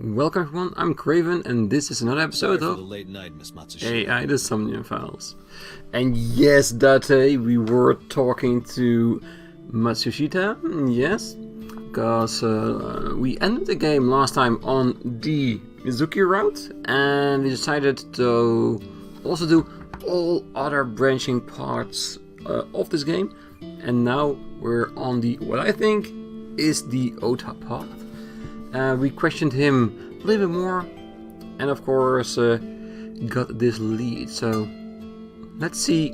Welcome everyone, I'm Craven and this is another episode of the late night, Miss AI, the Somnium Files. And yes, Date, we were talking to Matsushita, yes, because we ended the game last time on the Mizuki route and we decided to also do all other branching parts of this game. And now we're on the, what I think is the Ota path. We questioned him a little bit more and of course got this lead, so let's see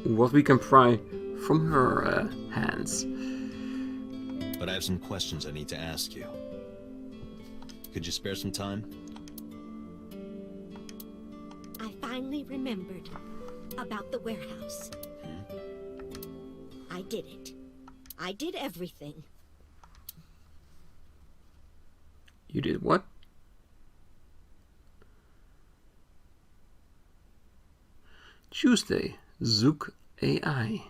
what we can pry from her hands. But I have some questions I need to ask you. Could you spare some time? I finally remembered about the warehouse. I did it. I did everything. You did what? Tuesday, Zook AI.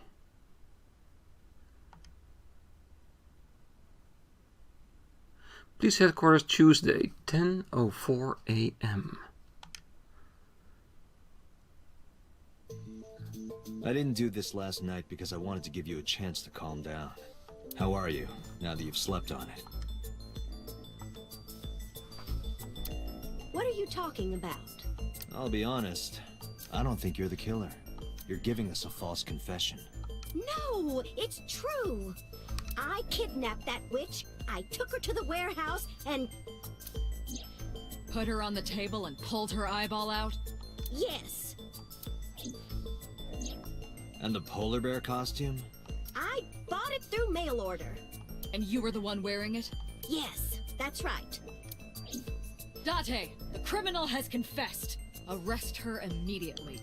Police headquarters Tuesday, 10:04 a.m. I didn't do this last night because I wanted to give you a chance to calm down. How are you, now that you've slept on it? What are you talking about? I'll be honest, I don't think you're the killer. You're giving us a false confession. No, it's true. I kidnapped that witch, I took her to the warehouse, and... Put her on the table and pulled her eyeball out? yes, And the polar bear costume? I bought it through mail order. And you were the one wearing it? Yes, that's right. Date, the criminal has confessed. Arrest her immediately.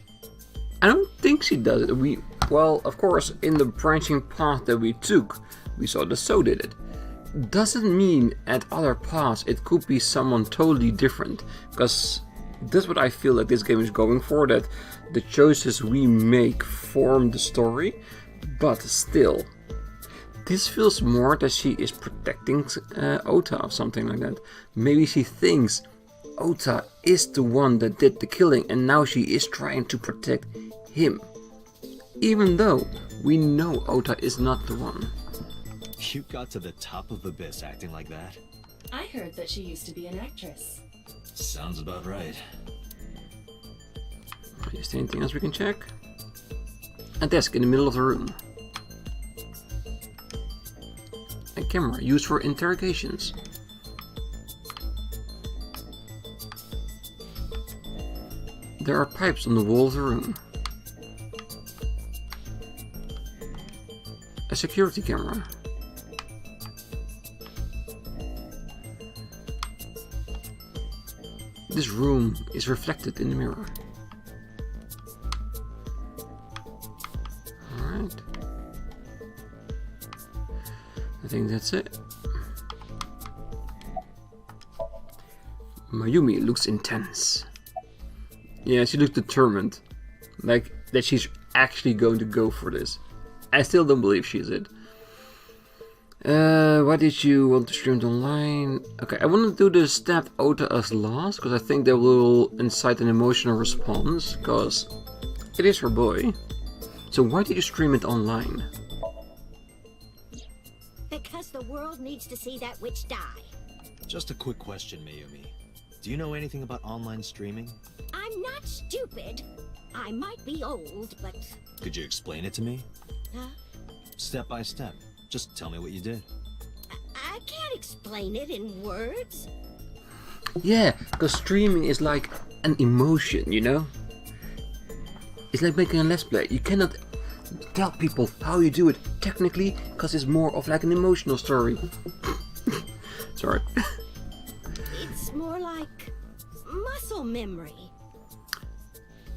I don't think she does it. Well, of course, in the branching path that we took, we saw that So did it. Doesn't mean at other paths it could be someone totally different, because that's what I feel like this game is going for, that the choices we make form the story, but still. This feels more that she is protecting Ota or something like that. Maybe she thinks Ota is the one that did the killing and now she is trying to protect him. Even though we know Ota is not the one. You got to the top of the abyss acting like that? I heard that she used to be an actress. Sounds about right. Is there anything else we can check? A desk in the middle of the room. A camera used for interrogations. There are pipes on the wall of the room. A security camera. This room is reflected in the mirror. Alright. I think that's it. Mayumi looks intense. Yeah, she looks determined. Like that she's actually going to go for this. I still don't believe she's it. Why did you want to stream it online? Okay, I want to do the stab Ota as last, because I think that will incite an emotional response, because it is her boy. So why did you stream it online? Because the world needs to see that witch die. Just a quick question, Mayumi. Do you know anything about online streaming? I'm not stupid. I might be old, but... Could you explain it to me? Huh? Step by step. Just tell me what you did. I can't explain it in words. Yeah, because streaming is like an emotion, you know? It's like making a let's play. You cannot tell people how you do it technically, because it's more of like an emotional story. Sorry. It's more like muscle memory.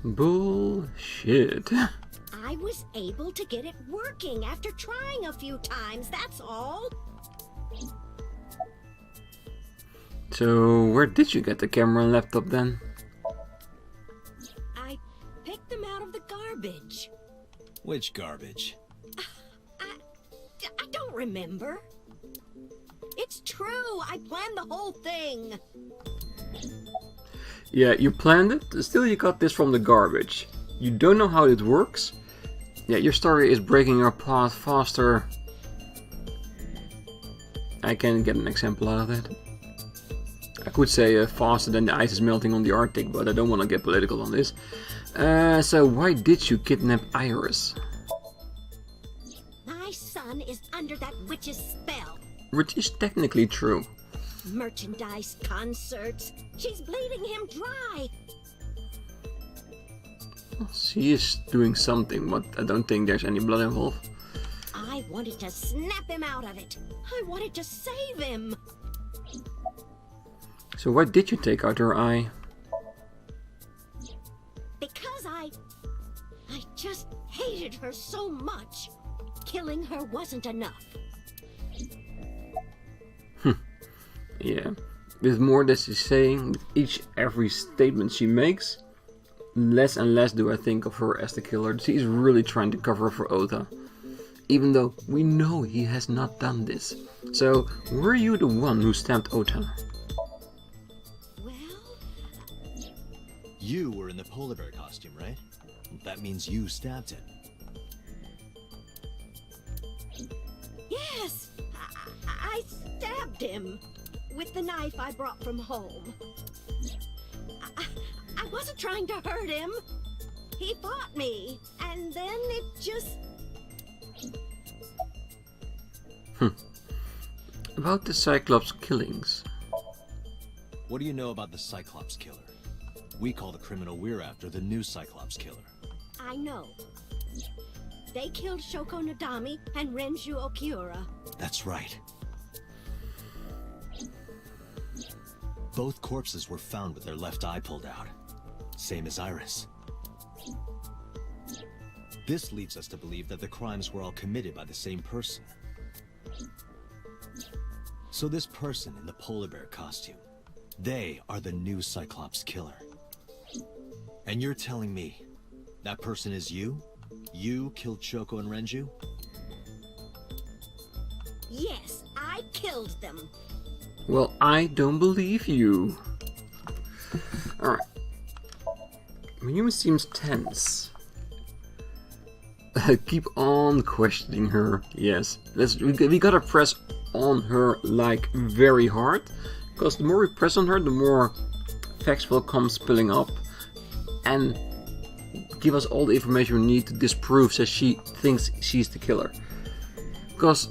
Bullshit. I was able to get it working after trying a few times, that's all. So, where did you get the camera and laptop then? I picked them out of the garbage. Which garbage? I don't remember. It's true, I planned the whole thing. Yeah, you planned it, still you got this from the garbage. You don't know how it works. Yeah, your story is breaking apart faster. I can get an example out of it. I could say faster than the ice is melting on the Arctic, but I don't want to get political on this. So why did you kidnap Iris? My son is under that witch's spell. Which is technically true. Merchandise, concerts. She's bleeding him dry. She is doing something, but I don't think there's any blood involved. I wanted to snap him out of it. I wanted to save him. So why did you take out her eye? Because I just hated her so much. Killing her wasn't enough. Yeah, with more that she's saying, with every statement she makes, less and less do I think of her as the killer. She's really trying to cover for Ota. Even though we know he has not done this. So, were you the one who stabbed Ota? Well... You were in the polar bear costume, right? That means you stabbed him. Yes! I stabbed him. With the knife I brought from home. I wasn't trying to hurt him. He fought me, and then it just... About the Cyclops killings. What do you know about the Cyclops killer? We call the criminal we're after the new Cyclops killer. I know. They killed Shoko Nadami and Renju Okiura. That's right. Both corpses were found with their left eye pulled out. Same as Iris. This leads us to believe that the crimes were all committed by the same person. So this person in the polar bear costume, they are the new Cyclops killer. And you're telling me that person is you? You killed Shoko and Renju? Yes, I killed them. Well, I don't believe you. Alright. Mayumi seems tense. Keep on questioning her. Yes. We gotta press on her like very hard. Because the more we press on her, the more facts will come spilling up. And give us all the information we need to disprove that she thinks she's the killer. Because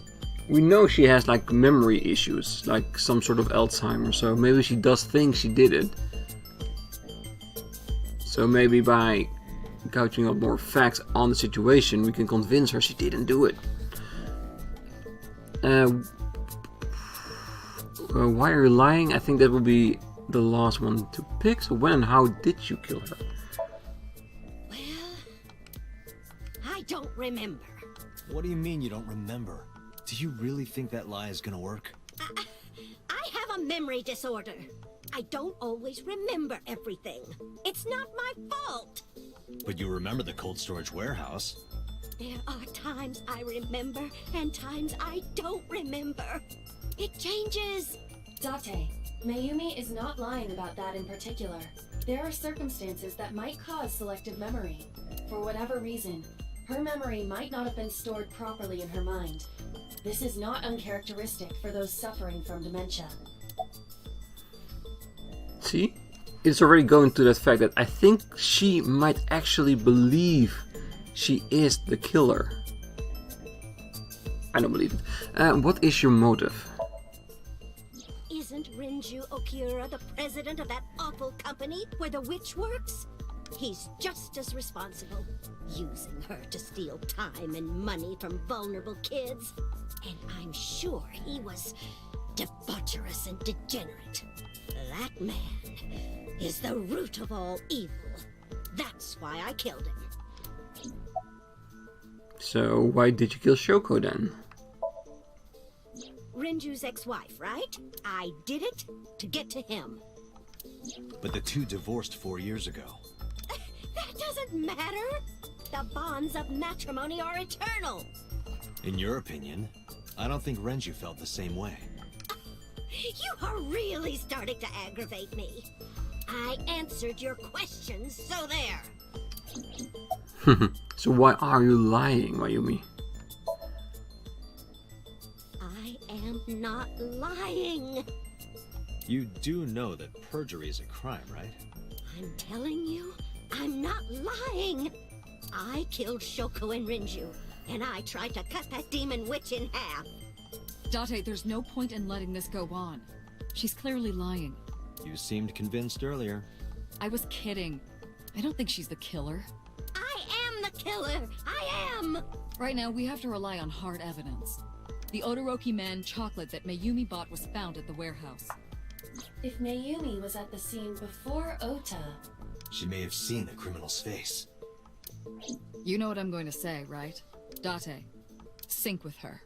we know she has like memory issues, like some sort of Alzheimer's, so maybe she does think she did it. So maybe by gouging up more facts on the situation, we can convince her she didn't do it. Why are you lying? I think that would be the last one to pick. So when and how did you kill her? Well, I don't remember. What do you mean you don't remember? Do you really think that lie is gonna work? I have a memory disorder. I don't always remember everything. It's not my fault. But you remember the cold storage warehouse. There are times I remember and times I don't remember. It changes. Date, Mayumi is not lying about that in particular. There are circumstances that might cause selective memory. For whatever reason, her memory might not have been stored properly in her mind. This is not uncharacteristic for those suffering from dementia. See? It's already going to that fact that I think she might actually believe she is the killer. I don't believe it. What is your motive? Isn't Renju Okiura the president of that awful company where the witch works? He's just as responsible, using her to steal time and money from vulnerable kids. And I'm sure he was debaucherous and degenerate. That man is the root of all evil. That's why I killed him. So why did you kill Shoko then? Renju's ex-wife, right? I did it to get to him. But the two divorced 4 years ago. That doesn't matter. The bonds of matrimony are eternal. In your opinion, I don't think Renju felt the same way. You are really starting to aggravate me. I answered your questions, so there. So why are you lying, Mayumi? I am not lying. You do know that perjury is a crime, right? I'm telling you, I'm not lying. I killed Shoko and Rinju, and I tried to cut that demon witch in half. Date, there's no point in letting this go on. She's clearly lying. You seemed convinced earlier. I was kidding. I don't think she's the killer. I am the killer. I am. Right now, we have to rely on hard evidence. The Odoroki Man chocolate that Mayumi bought was found at the warehouse. If Mayumi was at the scene before Ota, She may have seen the criminal's face. You know what I'm going to say, right? Date, sync with her.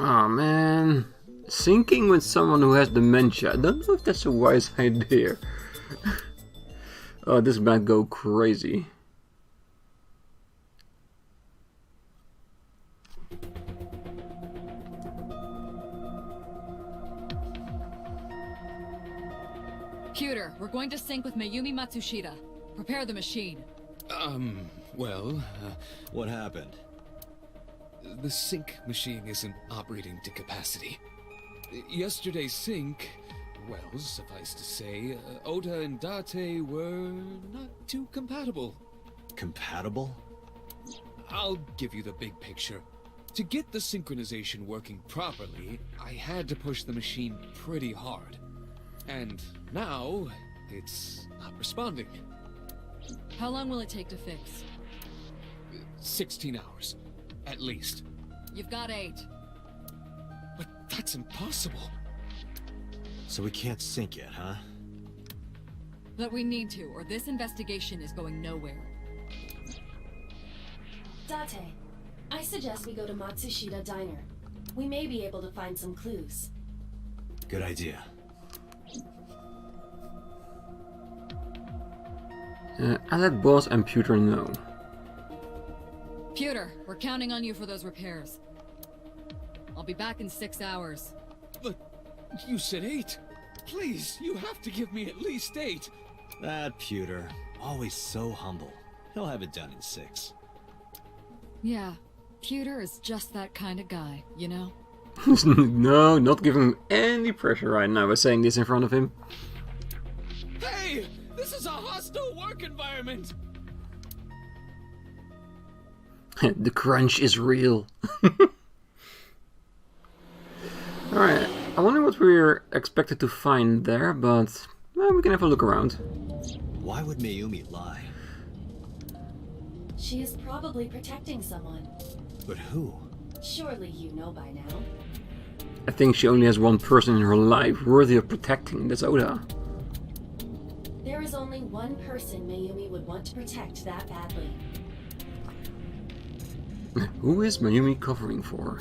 Oh man, syncing with someone who has dementia. I don't know if that's a wise idea. Oh, this might go crazy. Computer, we're going to sync with Mayumi Matsushita. Prepare the machine. Well, What happened? the sync machine isn't operating to capacity. Yesterday's sync, well, suffice to say, Ota and Date were not too compatible. Compatible? I'll give you the big picture. To get the synchronization working properly, I had to push the machine pretty hard. And now, it's not responding. How long will it take to fix? 16 hours, at least. You've got 8. But that's impossible. So we can't sync yet, huh? But we need to, or this investigation is going nowhere. Date, I suggest we go to Matsushita Diner. We may be able to find some clues. Good idea. I let boss and Pewter know. Pewter, we're counting on you for those repairs. I'll be back in 6 hours. But you said 8. Please, you have to give me at least 8. That Pewter, always so humble. He'll have it done in 6. Yeah, Pewter is just that kind of guy, you know? No, not giving him any pressure right now by saying this in front of him. Hey! This is a hostile work environment! The crunch is real. Alright, I wonder what we're expected to find there, but well, we can have a look around. Why would Mayumi lie? She is probably protecting someone. But who? Surely you know by now. I think she only has one person in her life worthy of protecting, that's Oda. There is only one person Mayumi would want to protect that badly. Who is Mayumi covering for?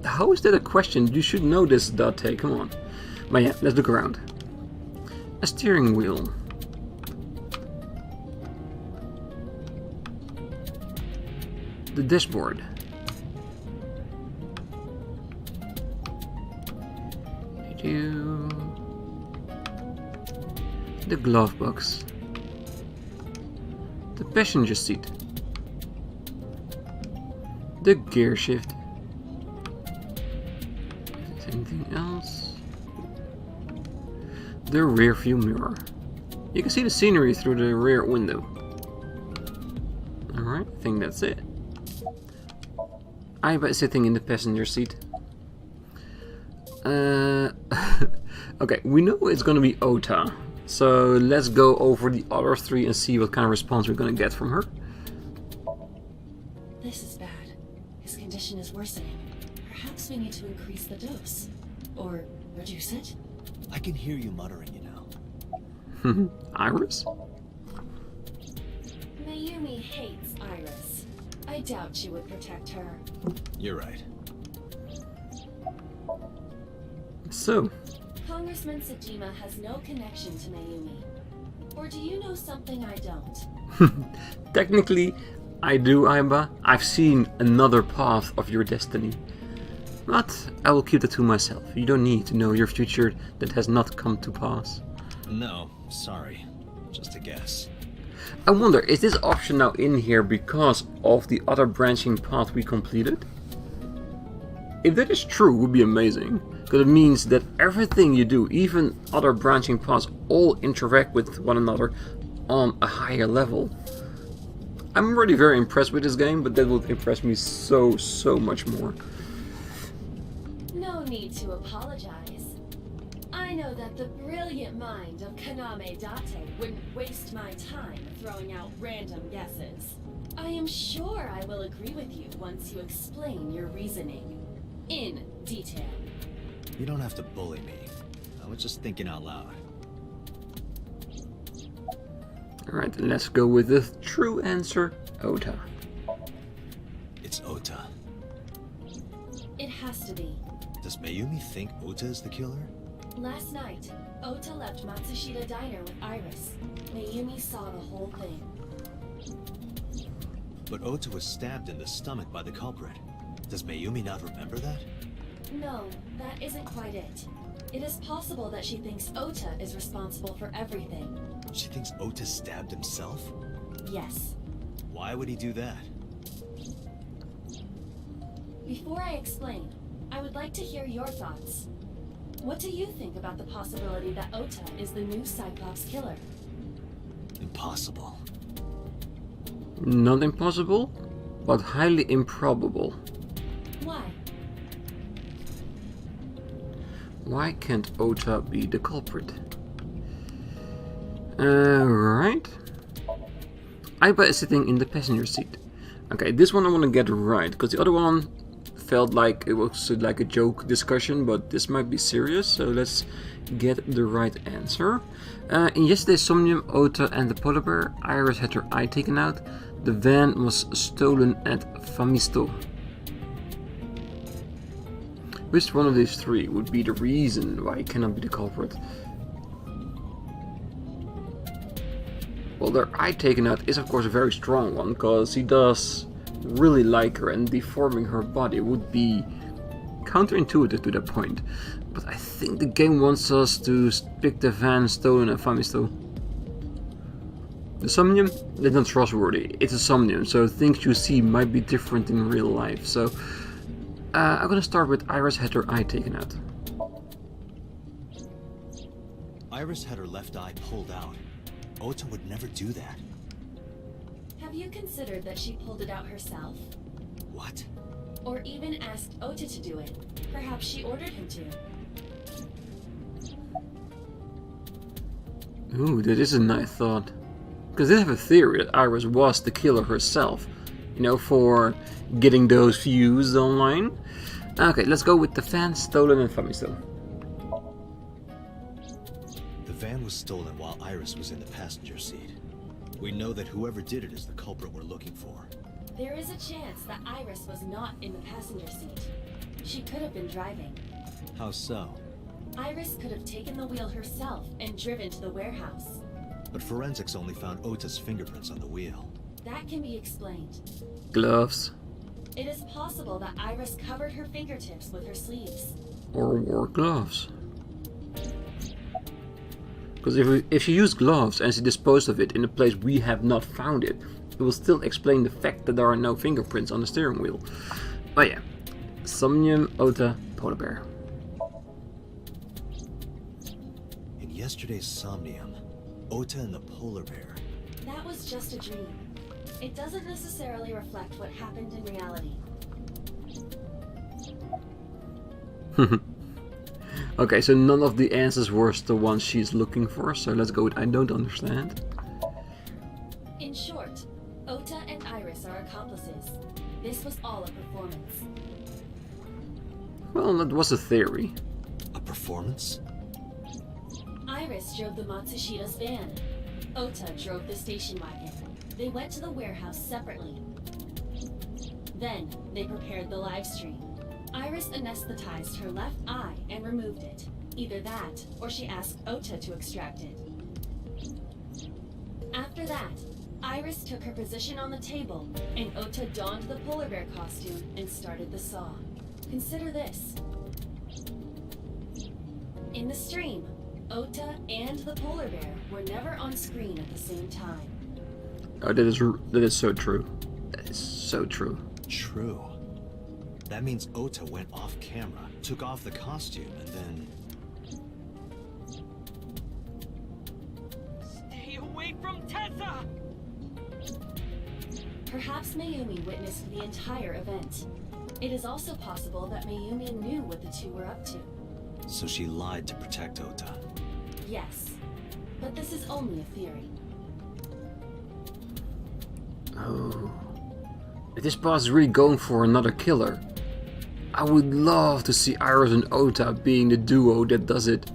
How is that a question? You should know this, Date, come on. But yeah, let's look around. A steering wheel. The dashboard. The glove box. The passenger seat. The gear shift. Is there anything else? The rear view mirror. You can see the scenery through the rear window. Alright, I think that's it. I'm sitting in the passenger seat. Okay, we know it's gonna be Ota. So let's go over the other 3 and see what kind of response we're gonna get from her. This is bad. His condition is worsening. Perhaps we need to increase the dose. Or reduce it? I can hear you muttering, you know. Iris? Mayumi hates Iris. I doubt she would protect her. You're right. So, Congressman Sejima has no connection to Mayumi. Or do you know something I don't? technically, I do, Aiba. I've seen another path of your destiny. But I will keep that to myself. You don't need to know your future that has not come to pass. No, sorry. Just a guess. I wonder, is this option now in here because of the other branching path we completed? If that is true, it would be amazing. Because it means that everything you do, even other branching paths, all interact with one another on a higher level. I'm already very impressed with this game, but that would impress me so much more. No need to apologize. I know that the brilliant mind of Kaname Date wouldn't waste my time throwing out random guesses. I am sure I will agree with you once you explain your reasoning. In detail. You don't have to bully me. I was just thinking out loud. Alright, let's go with the true answer, Ota. It's Ota. It has to be. Does Mayumi think Ota is the killer? Last night, Ota left Matsushita Diner with Iris. Mayumi saw the whole thing. But Ota was stabbed in the stomach by the culprit. Does Mayumi not remember that? No, that isn't quite it. It is possible that she thinks Ota is responsible for everything. She thinks Ota stabbed himself? Yes. Why would he do that? Before I explain, I would like to hear your thoughts. What do you think about the possibility that Ota is the new Cyclops killer? Impossible. Not impossible, but highly improbable. Why? Why can't Ota be the culprit? Right. Aiba is sitting in the passenger seat. Okay, this one I want to get right, because the other one felt like it was like a joke discussion, but this might be serious, so let's get the right answer. In yesterday's Somnium, Ota and the polar bear, Iris had her eye taken out. The van was stolen at Famisto. Which one of these three would be the reason why he cannot be the culprit? Well, their eye taken out is of course a very strong one, because he does really like her, and deforming her body would be counterintuitive to that point. But I think the game wants us to pick the van stolen at Famisto. The Somnium? They're not trustworthy. It's a Somnium, so things you see might be different in real life. So I'm gonna start with Iris had her eye taken out. Iris had her left eye pulled out. Ota would never do that. Have you considered that she pulled it out herself? What? Or even asked Ota to do it? Perhaps she ordered him to. Ooh, that is a nice thought. Because they have a theory that Iris was the killer herself. You know, for getting those views online. Okay, let's go with the van stolen in Famisto. The van was stolen while Iris was in the passenger seat. We know that whoever did it is the culprit we're looking for. There is a chance that Iris was not in the passenger seat. She could have been driving. How so? Iris could have taken the wheel herself and driven to the warehouse. But forensics only found Ota's fingerprints on the wheel. That can be explained. Gloves. It is possible that Iris covered her fingertips with her sleeves. Or wore gloves. Because if she used gloves and she disposed of it in a place we have not found it, it will still explain the fact that there are no fingerprints on the steering wheel. Oh yeah. Somnium, Ota, polar bear. In yesterday's Somnium, Ota and the polar bear. That was just a dream. It doesn't necessarily reflect what happened in reality. Okay, so none of the answers were the ones she's looking for, so let's go with I don't understand. In short, Ota and Iris are accomplices. This was all a performance. Well, that was a theory. A performance? Iris drove the Matsushita's van. Ota drove the station wagon. They went to the warehouse separately. Then, they prepared the live stream. Iris anesthetized her left eye and removed it. Either that, or she asked Ota to extract it. After that, Iris took her position on the table, and Ota donned the polar bear costume and started the saw. Consider this. In the stream, Ota and the polar bear were never on screen at the same time. Oh, that is so true. That is so true. True. That means Ota went off camera, took off the costume, and then... Stay away from Tessa! Perhaps Mayumi witnessed the entire event. It is also possible that Mayumi knew what the two were up to. So she lied to protect Ota. Yes, but this is only a theory. Oh. If this boss is really going for another killer, I would love to see Iris and Ota being the duo that does it.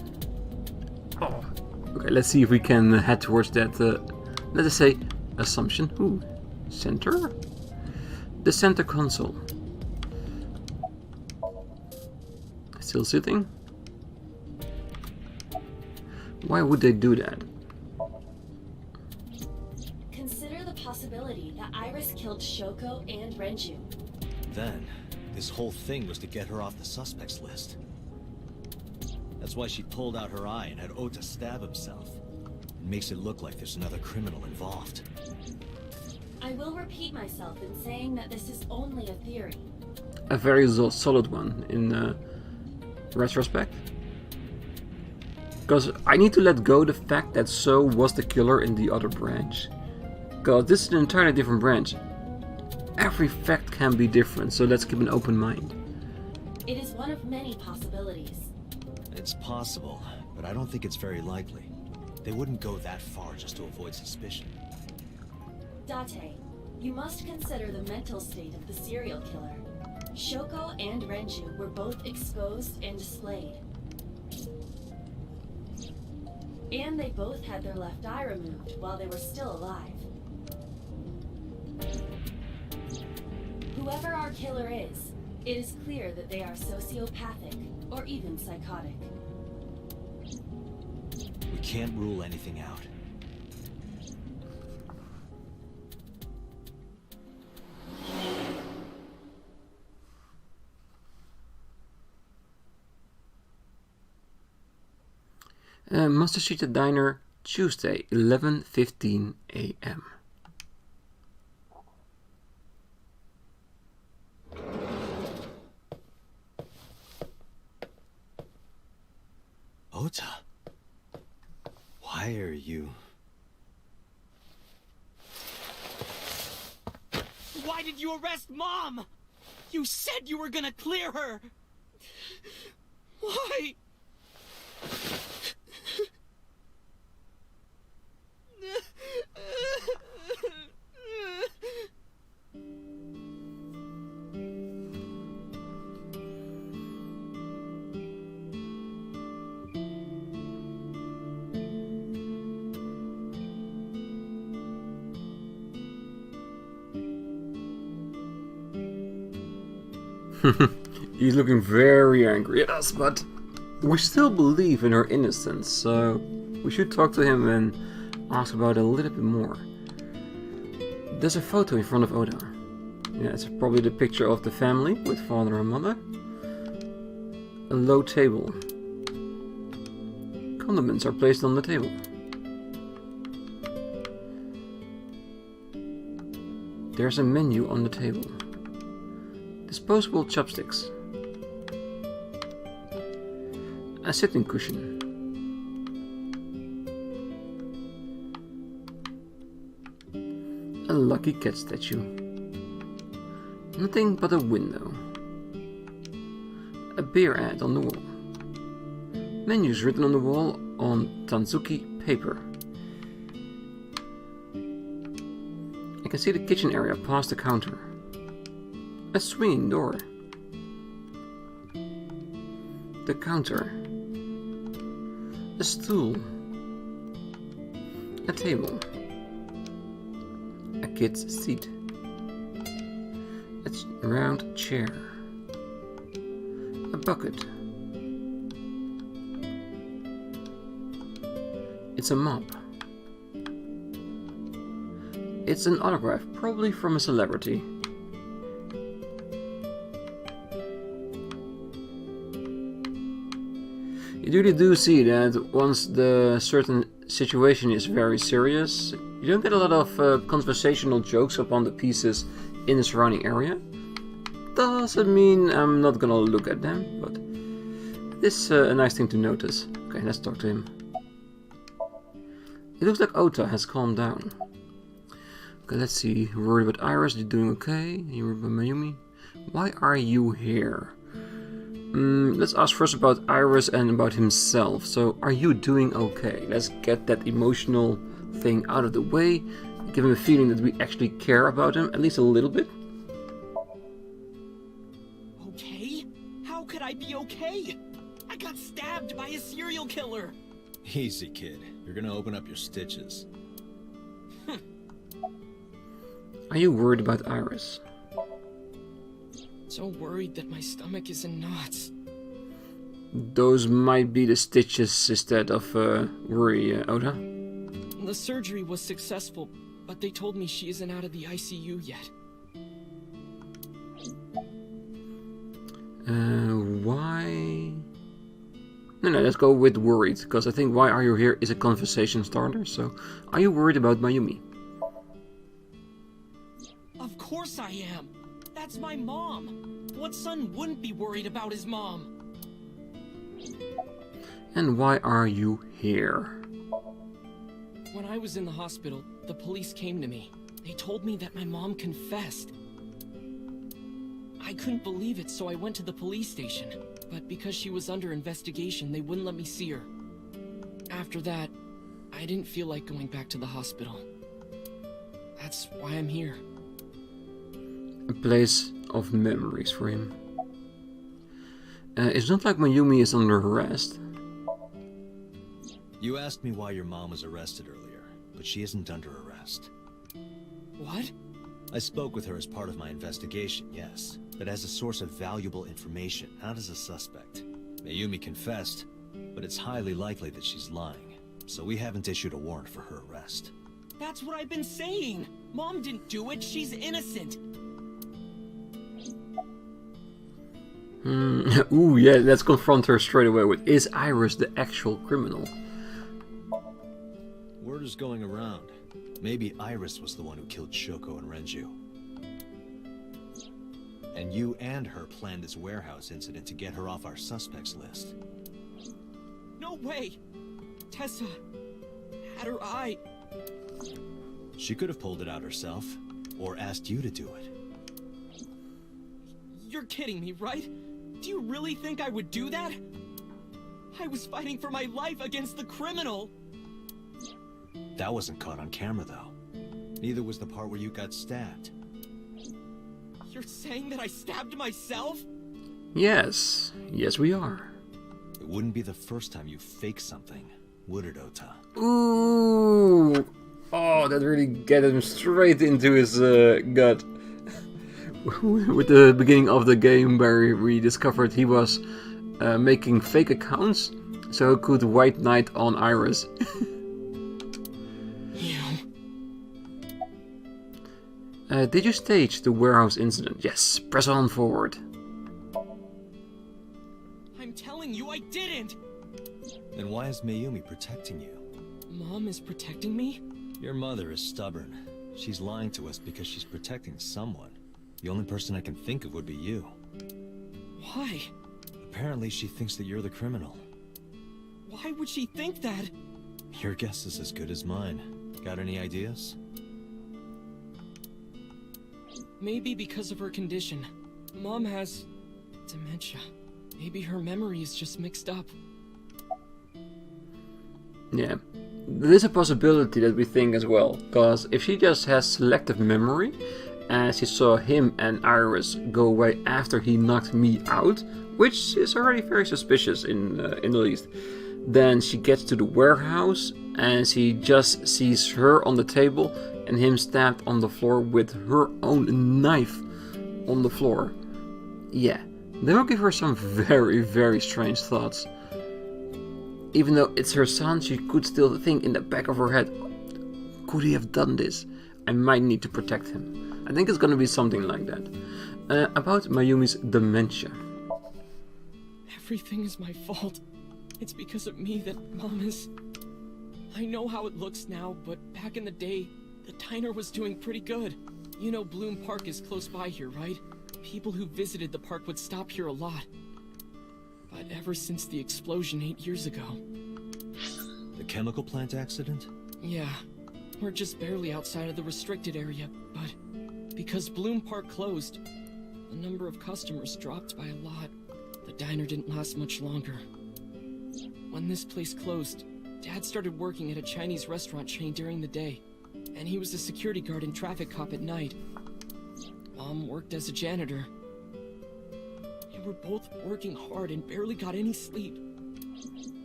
Oh. Okay, let's see if we can head towards that, let us say, assumption. Ooh, center? The center console. Still sitting? Why would they do that? Consider the possibility that Iris killed Shoko and Renju. Then, this whole thing was to get her off the suspects list. That's why she pulled out her eye and had Ota stab himself. It makes it look like there's another criminal involved. I will repeat myself in saying that this is only a theory. A very solid one in retrospect. Because I need to let go the fact that So was the killer in the other branch. Because this is an entirely different branch. Every fact can be different, so let's keep an open mind. It is one of many possibilities. It's possible, but I don't think it's very likely. They wouldn't go that far just to avoid suspicion. Date, you must consider the mental state of the serial killer. Shoko and Renju were both exposed and displayed. And they both had their left eye removed while they were still alive. Whoever our killer is, it is clear that they are sociopathic or even psychotic. We can't rule anything out. Matsushita Diner, Tuesday, 11:15 a.m. Ota? Why are you... Why did you arrest Mom? You said you were gonna clear her! Why? He's looking very angry at us, but we still believe in her innocence, so we should talk to him and ask about it a little bit more. There's a photo in front of Oda. Yeah, it's probably the picture of the family with father and mother. A low table. Condiments are placed on the table. There's a menu on the table. Disposable chopsticks. A sitting cushion. A lucky cat statue. Nothing but a window. A beer ad on the wall. Menus written on the wall on Tanzuki paper. I can see the kitchen area past the counter. A swinging door. The counter. A stool. A table. A kid's seat. A round chair. A bucket. It's a mop. It's an autograph, probably from a celebrity. You really do see that once the certain situation is very serious, you don't get a lot of conversational jokes upon the pieces in the surrounding area. Doesn't mean I'm not gonna look at them, but this is a nice thing to notice. Okay, let's talk to him. It looks like Ota has calmed down. Okay, let's see. You're worried about Iris, you're doing okay. You're worried about Mayumi. Why are you here? Let's ask first about Iris and about himself. So, are you doing okay? Let's get that emotional thing out of the way. Give him a feeling that we actually care about him, at least a little bit. Okay? How could I be okay? I got stabbed by a serial killer. Easy, kid. You're gonna open up your stitches. Are you worried about Iris? So worried that my stomach is in knots. Those might be the stitches instead of worry, Oda. The surgery was successful, but they told me she isn't out of the ICU yet. Why? No, let's go with worried, because I think why are you here is a conversation starter. So, are you worried about Mayumi? Of course I am. That's my mom. What son wouldn't be worried about his mom? And why are you here? When I was in the hospital, the police came to me. They told me that my mom confessed. I couldn't believe it, so I went to the police station. But because she was under investigation, they wouldn't let me see her. After that, I didn't feel like going back to the hospital. That's why I'm here. A place of memories for him. It's not like Mayumi is under arrest. You asked me why your mom was arrested earlier, but she isn't under arrest. What? I spoke with her as part of my investigation, yes, but as a source of valuable information, not as a suspect. Mayumi confessed, but it's highly likely that she's lying, so we haven't issued a warrant for her arrest. That's what I've been saying! Mom didn't do it, she's innocent! Ooh, yeah, let's confront her straight away with, is Iris the actual criminal? Word is going around. Maybe Iris was the one who killed Shoko and Renju. And you and her planned this warehouse incident to get her off our suspects list. No way! Tessa had her eye. She could have pulled it out herself, or asked you to do it. You're kidding me, right? Do you really think I would do that? I was fighting for my life against the criminal! That wasn't caught on camera, though. Neither was the part where you got stabbed. You're saying that I stabbed myself? Yes, yes we are. It wouldn't be the first time you faked something, would it, Ota? Ooh! Oh, that really got him straight into his gut. With the beginning of the game where we discovered he was making fake accounts so he could white knight on Iris. Did you stage the warehouse incident? Yes, press on forward. I'm telling you I didn't! Then why is Mayumi protecting you? Mom is protecting me? Your mother is stubborn. She's lying to us because she's protecting someone. The only person I can think of would be you. Why? Apparently she thinks that you're the criminal. Why would she think that? Your guess is as good as mine. Got any ideas? Maybe because of her condition. Mom has dementia. Maybe her memory is just mixed up. Yeah, there's a possibility that we think as well, because if she just has selective memory, and she saw him and Iris go away after he knocked me out, which is already very suspicious in the least, then she gets to the warehouse and she just sees her on the table and him stabbed on the floor with her own knife on the floor. Yeah, that will give her some very, very strange thoughts. Even though it's her son, she could still think in the back of her head, could he have done this? I might need to protect him. I think it's gonna be something like that. About Mayumi's dementia. Everything is my fault. It's because of me that Mom is... I know how it looks now, but back in the day, the diner was doing pretty good. You know Bloom Park is close by here, right? People who visited the park would stop here a lot. But ever since the explosion 8 years ago... The chemical plant accident? Yeah, we're just barely outside of the restricted area, but because Bloom Park closed, the number of customers dropped by a lot. The diner didn't last much longer. When this place closed, Dad started working at a Chinese restaurant chain during the day, and he was a security guard and traffic cop at night. Mom worked as a janitor. We were both working hard and barely got any sleep.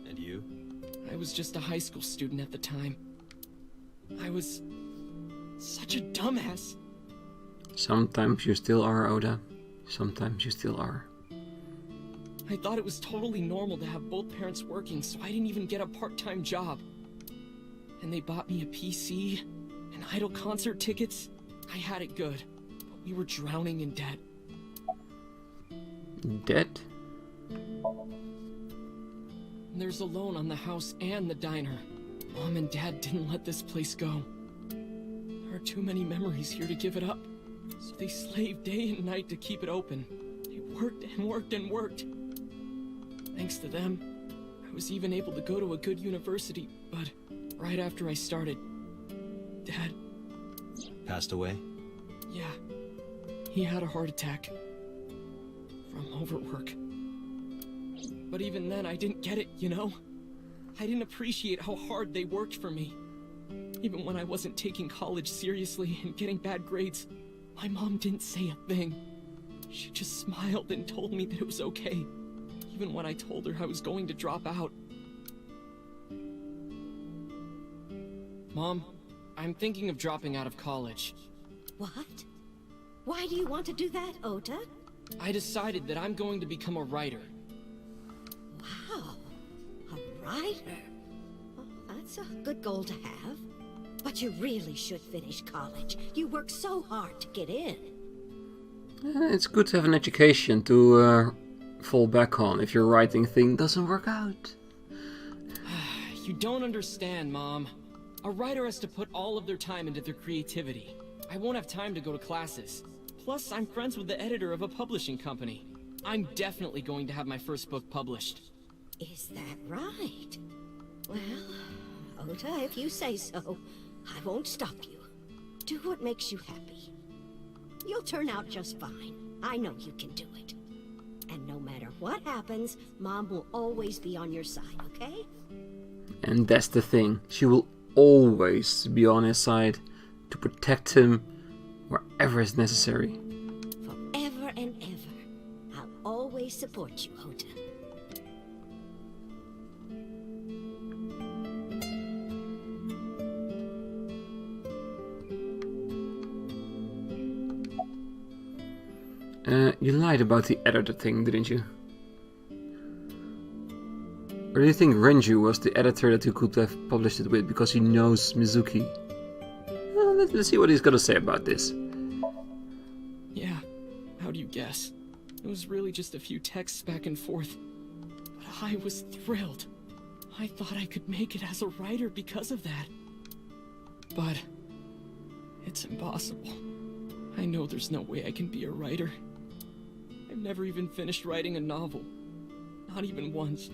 And you? I was just a high school student at the time. I was such a dumbass. Sometimes you still are, Oda. Sometimes you still are. I thought it was totally normal to have both parents working, so I didn't even get a part-time job. And they bought me a PC and idol concert tickets. I had it good, but we were drowning in debt. Dead? There's a loan on the house and the diner. Mom and Dad didn't let this place go. There are too many memories here to give it up. So they slaved day and night to keep it open. They worked and worked and worked. Thanks to them, I was even able to go to a good university, but right after I started, Dad... Passed away? Yeah. He had a heart attack. From overwork. But even then, I didn't get it, you know? I didn't appreciate how hard they worked for me. Even when I wasn't taking college seriously and getting bad grades, my mom didn't say a thing. She just smiled and told me that it was okay, even when I told her I was going to drop out. Mom, I'm thinking of dropping out of college. What? Why do you want to do that, Ota? I decided that I'm going to become a writer. Wow, a writer? Well, that's a good goal to have. But you really should finish college. You work so hard to get in. It's good to have an education to fall back on if your writing thing doesn't work out. You don't understand, Mom. A writer has to put all of their time into their creativity. I won't have time to go to classes. Plus, I'm friends with the editor of a publishing company. I'm definitely going to have my first book published. Is that right? Well, Ota, if you say so, I won't stop you. Do what makes you happy. You'll turn out just fine. I know you can do it. And no matter what happens, Mom will always be on your side, okay? And that's the thing. She will always be on his side to protect him wherever is necessary. Forever and ever, I'll always support you, Ota. You lied about the editor thing, didn't you? Or do you think Renju was the editor that you could have published it with because he knows Mizuki? Well, let's see what he's got to say about this. Yeah, how do you guess? It was really just a few texts back and forth. But I was thrilled. I thought I could make it as a writer because of that. But it's impossible. I know there's no way I can be a writer. I've never even finished writing a novel. Not even once.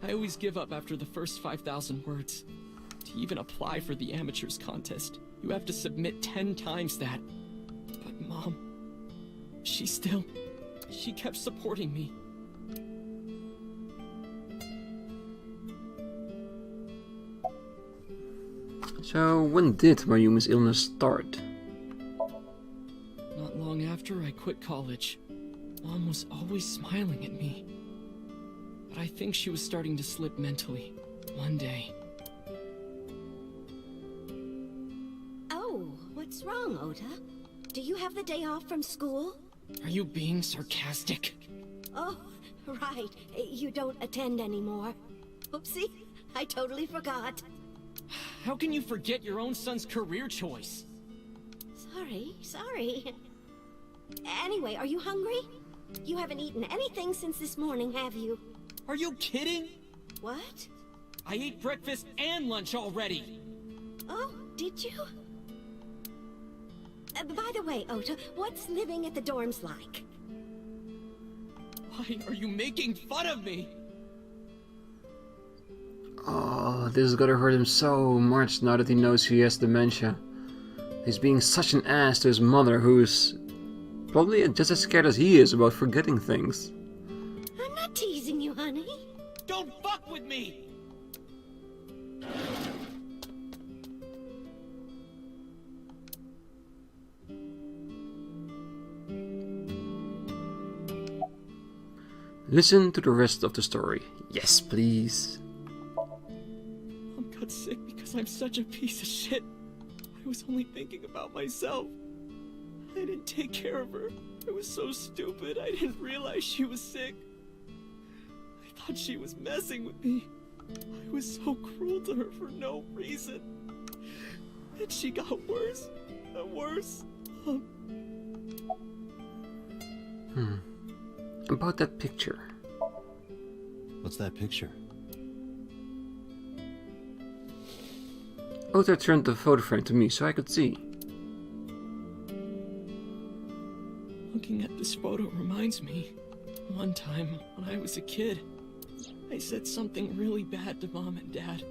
I always give up after the first 5,000 words. To even apply for the amateurs contest, you have to submit 10 times that. But Mom, she kept supporting me. So, when did Mayumi's illness start? Not long after I quit college. Mom was always smiling at me. But I think she was starting to slip mentally. One day. Oh, what's wrong, Ota? Do you have the day off from school? Are you being sarcastic? Oh, right. You don't attend anymore. Oopsie, I totally forgot. How can you forget your own son's career choice? Sorry. Anyway, are you hungry? You haven't eaten anything since this morning, have you? Are you kidding? What? I ate breakfast and lunch already. Oh, did you? By the way, Ota, what's living at the dorms like? Why are you making fun of me? Oh, this is gonna hurt him so much now that he knows he has dementia. He's being such an ass to his mother, who's probably just as scared as he is about forgetting things. I'm not teasing you, honey. Don't fuck with me! Listen to the rest of the story. Yes, please. Mom got sick because I'm such a piece of shit. I was only thinking about myself. I didn't take care of her. I was so stupid. I didn't realize she was sick. I thought she was messing with me. I was so cruel to her for no reason. And she got worse and worse. About that picture. What's that picture? Ota turned the photo frame to me so I could see. Looking at this photo reminds me, one time when I was a kid, I said something really bad to Mom and Dad,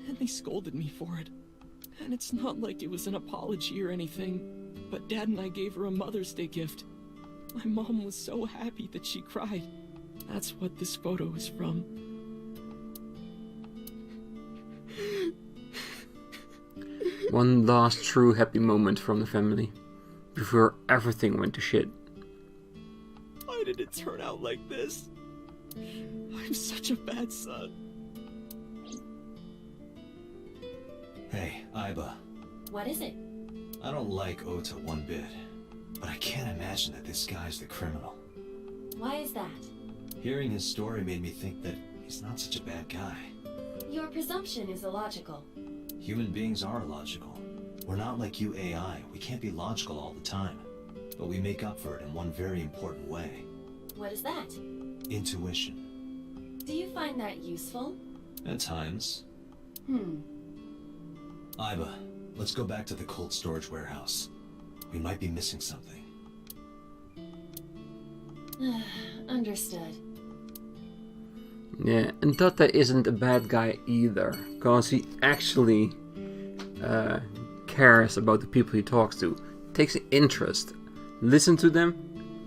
and they scolded me for it. And it's not like it was an apology or anything, but Dad and I gave her a Mother's Day gift. My mom was so happy that she cried. That's what this photo is from. One last true happy moment from the family, before everything went to shit. Why did it turn out like this? I'm such a bad son. Hey, Aiba. What is it? I don't like Ota one bit, but I can't imagine that this guy's the criminal. Why is that? Hearing his story made me think that he's not such a bad guy. Your presumption is illogical. Human beings are illogical. We're not like you AI. We can't be logical all the time. But we make up for it in one very important way. What is that? Intuition. Do you find that useful? At times. Aiba, let's go back to the cold storage warehouse. We might be missing something. Understood. Yeah, and Date isn't a bad guy either, because he actually cares about the people he talks to, takes an interest, listen to them,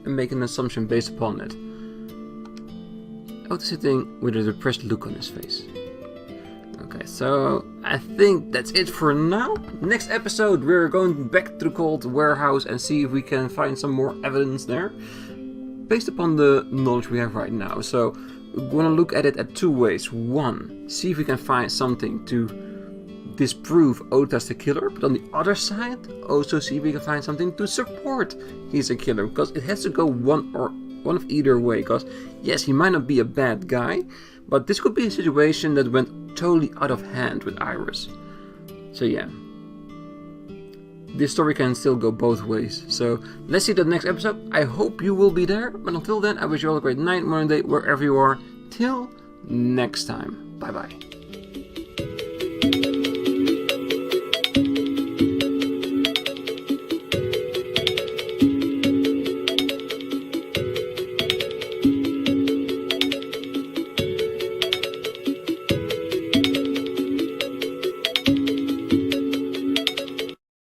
and make an assumption based upon it. Ota's sitting with a depressed look on his face. Okay, so I think that's it for now. Next episode we're going back to the cold warehouse and see if we can find some more evidence there, based upon the knowledge we have right now. So we're going to look at it at two ways. One, see if we can find something to disprove Ota's the killer, but on the other side, also see if we can find something to support he's a killer, because it has to go one of either way. Because yes, he might not be a bad guy, but this could be a situation that went totally out of hand with Iris. So yeah, this story can still go both ways. So let's see the next episode. I hope you will be there, but until then, I wish you all a great night, morning, day, wherever you are. Till next time, bye bye.